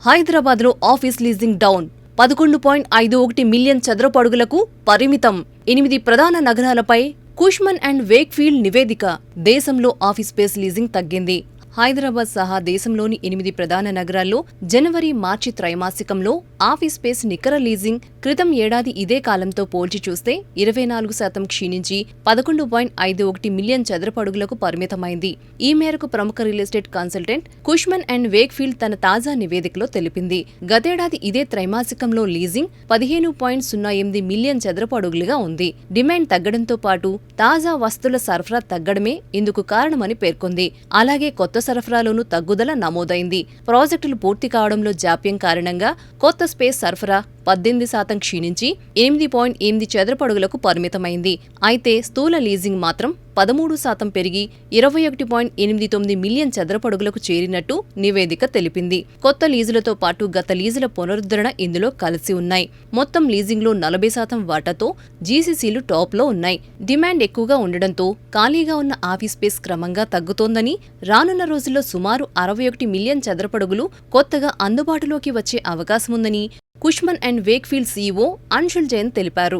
హైదరాబాద్లో office leasing down 11.51 million చదరపు అడుగులకు పరిమితం. 8 ప్రధాన నగరాలపై కుష్మన్ అండ్ వేక్ఫీల్డ్ నివేదిక. దేశంలో ఆఫీస్ స్పేస్ లీజింగ్ తగ్గింది. హైదరాబాద్ సహా దేశంలోని 8 ప్రధాన నగరాల్లో జనవరి-మార్చి త్రైమాసికంలో ఆఫీస్ స్పేస్ నికర లీజింగ్ క్రితం ఏడాది ఇదే కాలంతో పోల్చి చూస్తే 24% క్షీణించి 11.51 మిలియన్ చదరపు అడుగులకు పరిమితమైంది. ఈ మేరకు ప్రముఖ real estate consultant Cushman and Wakefield తన తాజా నివేదికలో తెలిపింది. గతేడాది ఇదే త్రైమాసికంలో లీజింగ్ 15.08 మిలియన్ చదరపు అడుగులుగా ఉంది. డిమాండ్ తగ్గడంతో పాటు తాజా వస్తువుల సరఫరా తగ్గడమే ఇందుకు కారణమని పేర్కొంది. అలాగే కొత్త సరఫరాలోనూ తగ్గుదల నమోదైంది. ప్రాజెక్టులు పూర్తి కావడంలో జాప్యం కారణంగా కొత్త స్పేస్ సరఫరా 18% క్షీణించి 8.8 చదరపు అడుగులకు పరిమితమైంది. అయితే స్థూల లీజింగ్ మాత్రం 13% పెరిగి 21.89 మిలియన్ చదరపు అడుగులకు చేరినట్టు నివేదిక తెలిపింది. కొత్త లీజులతో పాటు గత లీజుల పునరుద్ధరణ ఇందులో కలిసి ఉన్నాయి. మొత్తం లీజింగ్లో 40% వాటాతో జీసీసీలు టాప్లో ఉన్నాయి. డిమాండ్ ఎక్కువగా ఉండడంతో ఖాళీగా ఉన్న ఆఫీస్ స్పేస్ క్రమంగా తగ్గుతోందని, రానున్న రోజుల్లో సుమారు 61 మిలియన్ చదరపడుగులు కొత్తగా అందుబాటులోకి వచ్చే అవకాశముందని Cushman and Wakefield CEO Anshul Jain తెలిపారు.